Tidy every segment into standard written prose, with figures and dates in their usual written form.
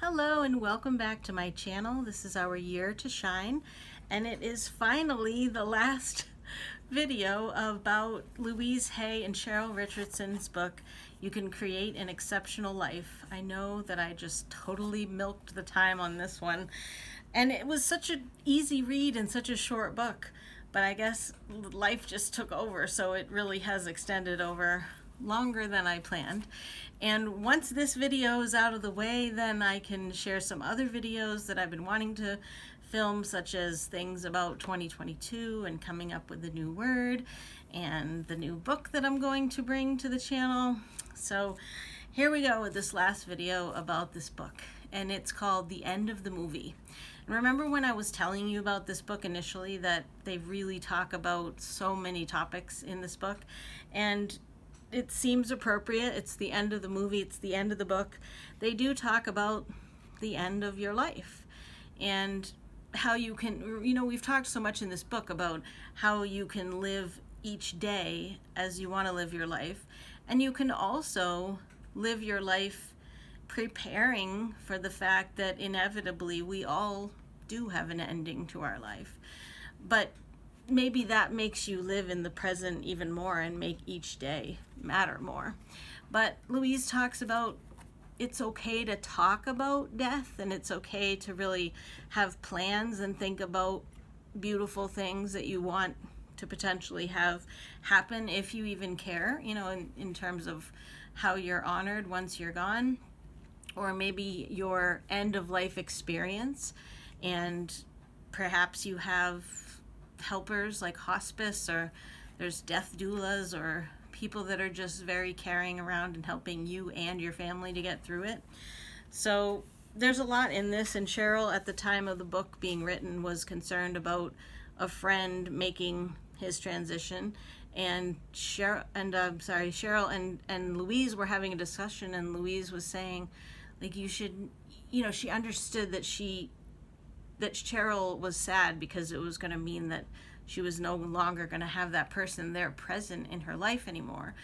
Hello and welcome back to my channel. This is our year to shine, and it is finally the last video about Louise Hay and Cheryl Richardson's book, You Can Create an Exceptional Life. I know that I just totally milked the time on this one, and it was such an easy read and such a short book, but I guess life just took over, so it really has extended over longer than I planned. And once this video is out of the way, then I can share some other videos that I've been wanting to film, such as things about 2022 and coming up with a new word and the new book that I'm going to bring to the channel. So here we go with this last video about this book, and it's called The End of the Movie. And remember when I was telling you about this book initially, that they really talk about so many topics in this book, and it seems appropriate. It's the end of the movie, it's the end of the book. They do talk about the end of your life and how you can, we've talked so much in this book about how you can live each day as you want to live your life, and you can also live your life preparing for the fact that inevitably we all do have an ending to our life. But maybe that makes you live in the present even more and make each day matter more. But Louise talks about it's okay to talk about death, and it's okay to really have plans and think about beautiful things that you want to potentially have happen, if you even care, in terms of how you're honored once you're gone, or maybe your end of life experience. And perhaps you have helpers like hospice, or there's death doulas, or people that are just very caring around and helping you and your family to get through it. So there's a lot in this, and Cheryl, at the time of the book being written, was concerned about a friend making his transition, and Cheryl and Louise were having a discussion, and Louise was saying, like, you should, she understood that Cheryl was sad because it was going to mean that she was no longer going to have that person there present in her life anymore.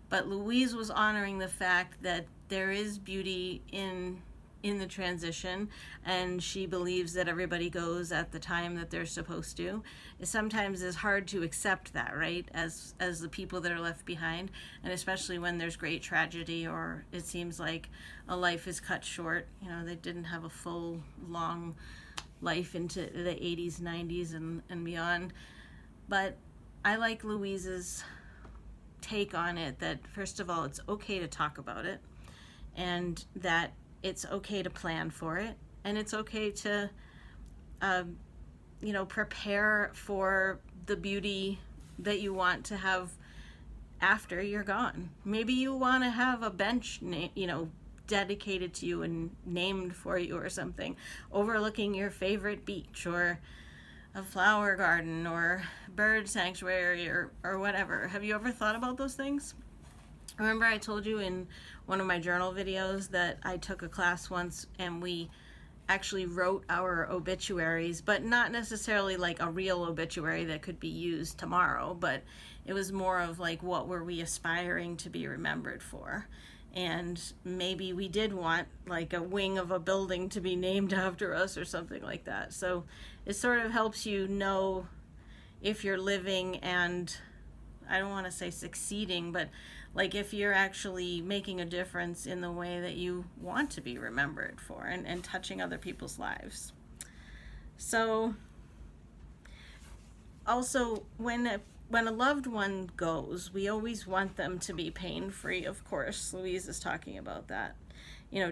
But Louise was honoring the fact that there is beauty in the transition, and she believes that everybody goes at the time that they're supposed to. It sometimes is hard to accept that, right, as the people that are left behind, and especially when there's great tragedy, or it seems like a life is cut short. They didn't have a full, long life into the 80s, 90s, and beyond. But I like Louise's take on it, that first of all, it's okay to talk about it, and that it's okay to plan for it, and it's okay to prepare for the beauty that you want to have after you're gone. Maybe you want to have a bench dedicated to you and named for you, or something, overlooking your favorite beach, or a flower garden, or bird sanctuary, or whatever. Have you ever thought about those things? Remember I told you in one of my journal videos that I took a class once, and we actually wrote our obituaries, but not necessarily like a real obituary that could be used tomorrow, but it was more of like, what were we aspiring to be remembered for? And maybe we did want like a wing of a building to be named after us, or something like that. So it sort of helps you know if you're living, and I don't want to say succeeding, but like if you're actually making a difference in the way that you want to be remembered for, and touching other people's lives. So also, when a loved one goes, we always want them to be pain-free, of course. Louise is talking about that.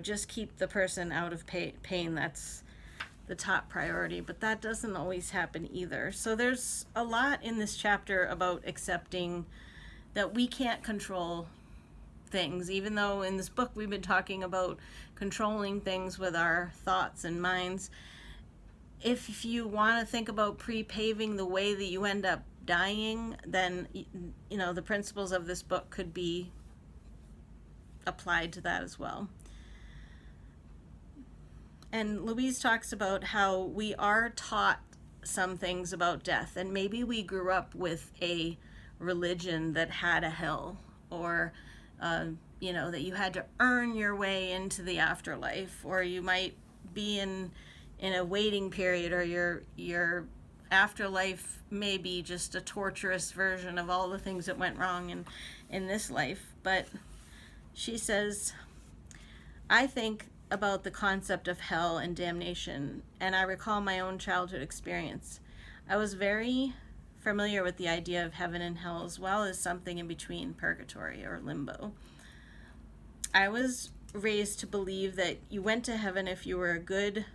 Just keep the person out of pain. That's the top priority, but that doesn't always happen either. So there's a lot in this chapter about accepting that we can't control things, even though in this book we've been talking about controlling things with our thoughts and minds. If you want to think about pre-paving the way that you end up dying, then the principles of this book could be applied to that as well. And Louise talks about how we are taught some things about death, and maybe we grew up with a religion that had a hell, or that you had to earn your way into the afterlife, or you might be in a waiting period, or your afterlife may be just a torturous version of all the things that went wrong in this life. But she says, I think about the concept of hell and damnation, and I recall my own childhood experience. I was very familiar with the idea of heaven and hell, as well as something in between, purgatory or limbo. I was raised to believe that you went to heaven if you were a good,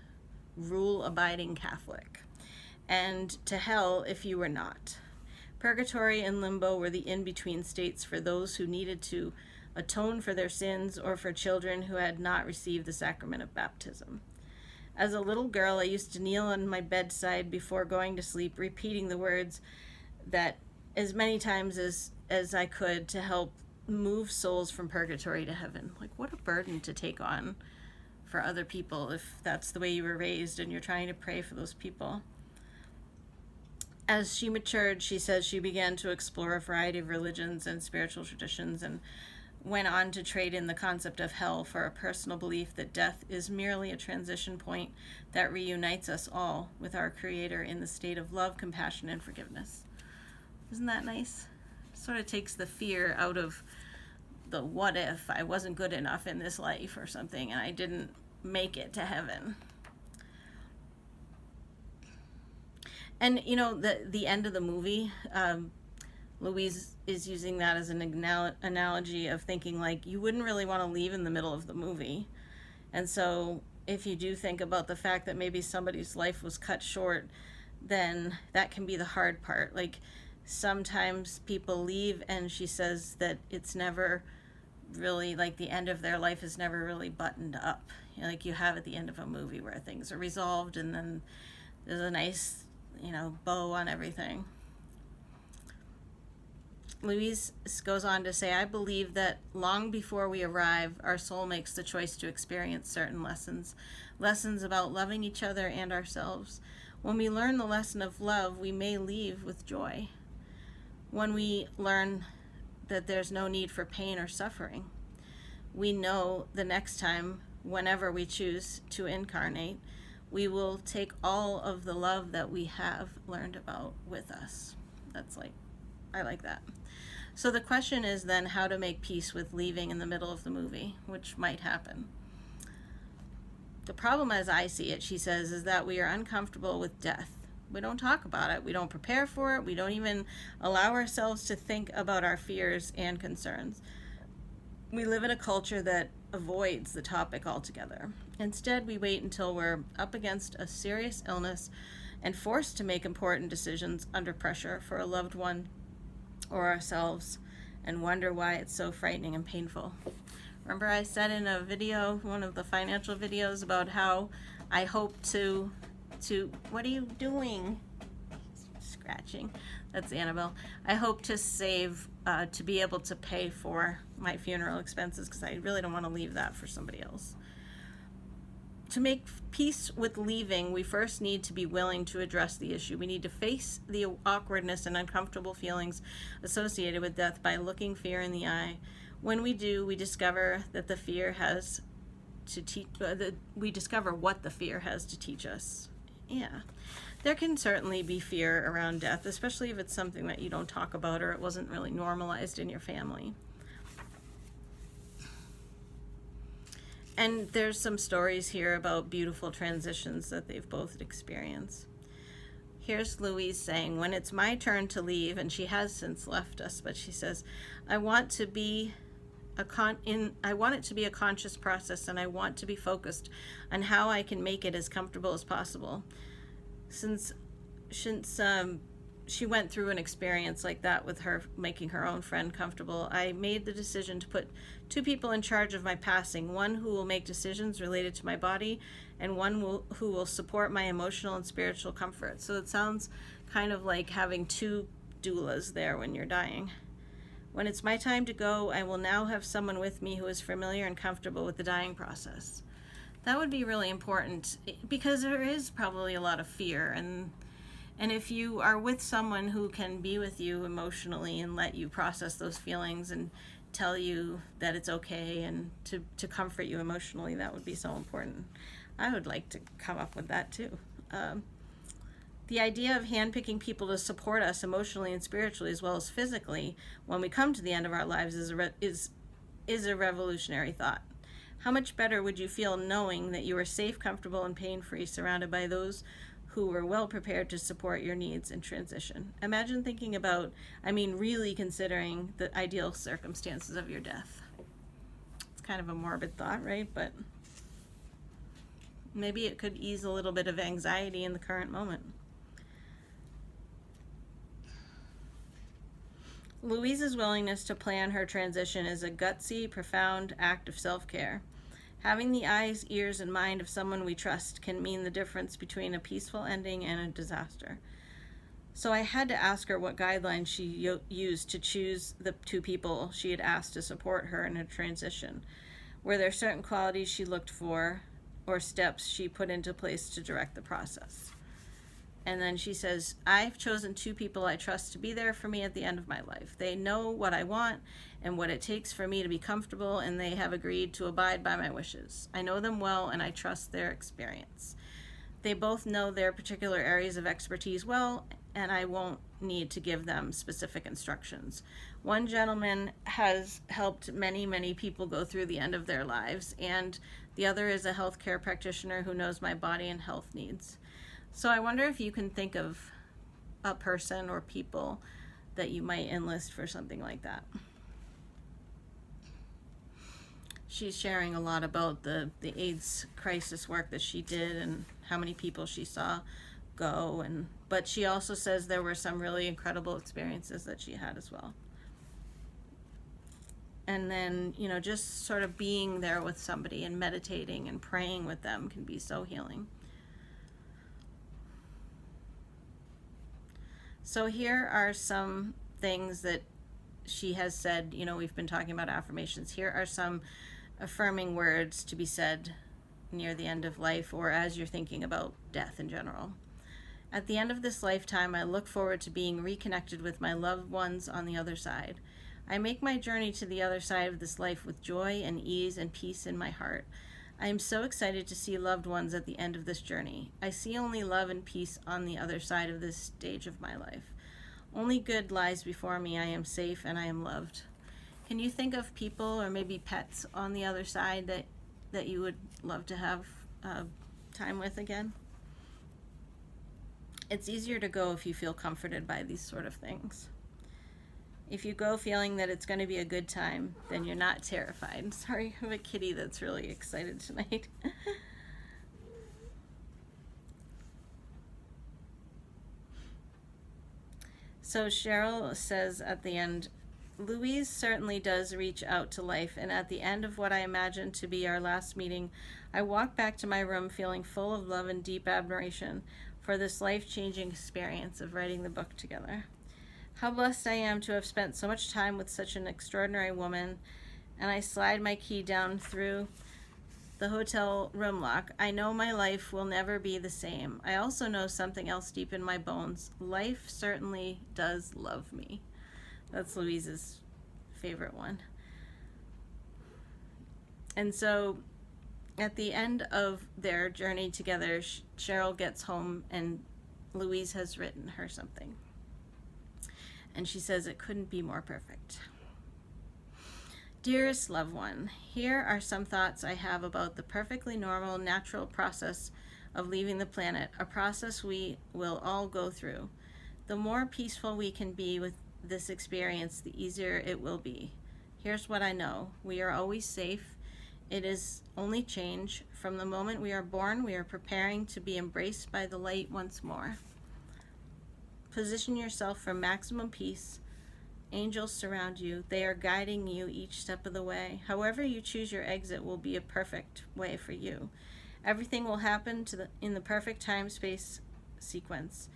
rule-abiding Catholic, and to hell if you were not. Purgatory and limbo were the in-between states for those who needed to atone for their sins, or for children who had not received the sacrament of baptism. As a little girl, I used to kneel on my bedside before going to sleep, repeating the words that as many times as I could, to help move souls from purgatory to heaven. Like, what a burden to take on for other people if that's the way you were raised and you're trying to pray for those people. As she matured, she says she began to explore a variety of religions and spiritual traditions, and went on to trade in the concept of hell for a personal belief that death is merely a transition point that reunites us all with our Creator in the state of love, compassion, and forgiveness. Isn't that nice? Sort of takes the fear out of the what if I wasn't good enough in this life or something and I didn't make it to heaven. And the end of the movie, Louise is using that as an analogy of thinking like you wouldn't really want to leave in the middle of the movie. And so if you do think about the fact that maybe somebody's life was cut short, then that can be the hard part. Like, sometimes people leave, and she says that it's never really, like, the end of their life is never really buttoned up. Like you have at the end of a movie where things are resolved and then there's a nice, bow on everything. Louise goes on to say, I believe that long before we arrive, our soul makes the choice to experience certain lessons about loving each other and ourselves. When we learn the lesson of love, we may leave with joy. When we learn that there's no need for pain or suffering, we know the next time, whenever we choose to incarnate, we will take all of the love that we have learned about with us. I like that. So the question is then how to make peace with leaving in the middle of the movie, which might happen. The problem, as I see it, she says, is that we are uncomfortable with death. We don't talk about it. We don't prepare for it. We don't even allow ourselves to think about our fears and concerns. We live in a culture that avoids the topic altogether. Instead, we wait until we're up against a serious illness and forced to make important decisions under pressure for a loved one or ourselves, and wonder why it's so frightening and painful. Remember I said in a video, one of the financial videos, about how I hope to what are you doing? Scratching. That's Annabelle. I hope to save to be able to pay for my funeral expenses, because I really don't want to leave that for somebody else. To make peace with leaving, we first need to be willing to address the issue. We need to face the awkwardness and uncomfortable feelings associated with death by looking fear in the eye. When we do, we discover that the fear has to teach. We discover what the fear has to teach us. Yeah, there can certainly be fear around death, especially if it's something that you don't talk about or it wasn't really normalized in your family. And there's some stories here about beautiful transitions that they've both experienced. Here's Louise saying, when it's my turn to leave, and she has since left us, but she says, I want it to be a conscious process, and I want to be focused on how I can make it as comfortable as possible. Since she went through an experience like that with her making her own friend comfortable, I made the decision to put two people in charge of my passing, one who will make decisions related to my body and one who will support my emotional and spiritual comfort. So it sounds kind of like having two doulas there when you're dying. When it's my time to go, I will now have someone with me who is familiar and comfortable with the dying process. That would be really important, because there is probably a lot of fear, and if you are with someone who can be with you emotionally and let you process those feelings and tell you that it's okay and to comfort you emotionally. That would be so important. I would like to come up with that too. The idea of handpicking people to support us emotionally and spiritually as well as physically when we come to the end of our lives is a revolutionary thought. How much better would you feel knowing that you are safe, comfortable, and pain-free, surrounded by those who were well prepared to support your needs in transition? Imagine thinking about, really considering the ideal circumstances of your death. It's kind of a morbid thought, right? But maybe it could ease a little bit of anxiety in the current moment. Louise's willingness to plan her transition is a gutsy, profound act of self-care. Having the eyes, ears, and mind of someone we trust can mean the difference between a peaceful ending and a disaster. So I had to ask her what guidelines she used to choose the two people she had asked to support her in her transition. Were there certain qualities she looked for or steps she put into place to direct the process? And then she says, I've chosen two people I trust to be there for me at the end of my life. They know what I want and what it takes for me to be comfortable, and they have agreed to abide by my wishes. I know them well, and I trust their experience. They both know their particular areas of expertise well, and I won't need to give them specific instructions. One gentleman has helped many, many people go through the end of their lives, and the other is a healthcare practitioner who knows my body and health needs. So I wonder if you can think of a person or people that you might enlist for something like that. She's sharing a lot about the AIDS crisis work that she did and how many people she saw go, but she also says there were some really incredible experiences that she had as well. And then, just sort of being there with somebody and meditating and praying with them can be so healing. So here are some things that she has said. We've been talking about affirmations. Here are some affirming words to be said near the end of life or as you're thinking about death in general. At the end of this lifetime, I look forward to being reconnected with my loved ones on the other side. I make my journey to the other side of this life with joy and ease and peace in my heart. I am so excited to see loved ones at the end of this journey. I see only love and peace on the other side of this stage of my life. Only good lies before me. I am safe and I am loved. Can you think of people or maybe pets on the other side that you would love to have time with again? It's easier to go if you feel comforted by these sort of things. If you go feeling that it's going to be a good time, then you're not terrified. Sorry, I have a kitty that's really excited tonight. So Cheryl says at the end, Louise certainly does reach out to life, and at the end of what I imagine to be our last meeting, I walk back to my room feeling full of love and deep admiration for this life-changing experience of writing the book together. How blessed I am to have spent so much time with such an extraordinary woman, and I slide my key down through the hotel room lock. I know my life will never be the same. I also know something else deep in my bones. Life certainly does love me. That's Louise's favorite one. And so at the end of their journey together, Cheryl gets home and Louise has written her something. And she says it couldn't be more perfect. Dearest loved one, here are some thoughts I have about the perfectly normal, natural process of leaving the planet, a process we will all go through. The more peaceful we can be with this experience, the easier it will be. Here's what I know. We are always safe. It is only change. From the moment we are born, we are preparing to be embraced by the light once more. Position yourself for maximum peace. Angels surround you. They are guiding you each step of the way. However you choose your exit will be a perfect way for you. Everything will happen in the perfect time-space sequence.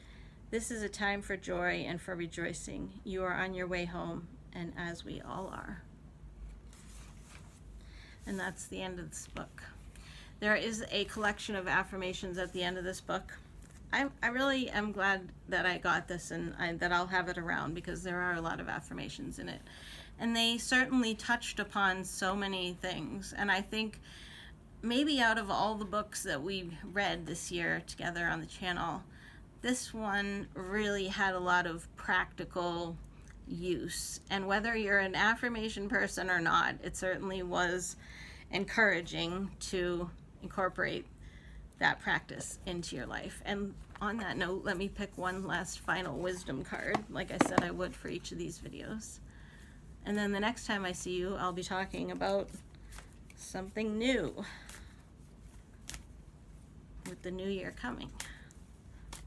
This is a time for joy and for rejoicing. You are on your way home, and as we all are. And that's the end of this book. There is a collection of affirmations at the end of this book. I really am glad that I got this and that I'll have it around because there are a lot of affirmations in it. And they certainly touched upon so many things. And I think maybe out of all the books that we read this year together on the channel, this one really had a lot of practical use. And whether you're an affirmation person or not, it certainly was encouraging to incorporate that practice into your life. And on that note, let me pick one last final wisdom card, like I said I would for each of these videos. And then the next time I see you, I'll be talking about something new with the new year coming.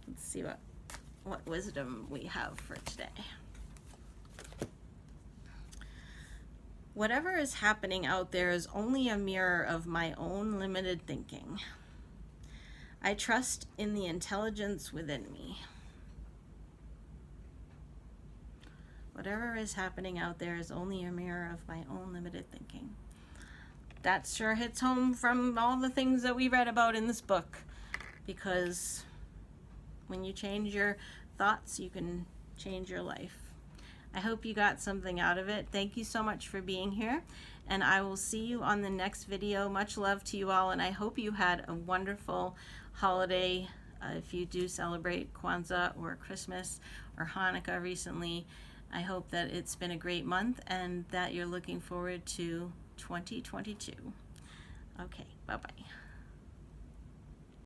Let's see what wisdom we have for today. Whatever is happening out there is only a mirror of my own limited thinking. I trust in the intelligence within me. Whatever is happening out there is only a mirror of my own limited thinking. That sure hits home from all the things that we read about in this book, because when you change your thoughts, you can change your life. I hope you got something out of it. Thank you so much for being here, and I will see you on the next video. Much love to you all, and I hope you had a wonderful holiday. If you do celebrate Kwanzaa or Christmas or Hanukkah recently, I hope that it's been a great month and that you're looking forward to 2022. Okay, bye-bye.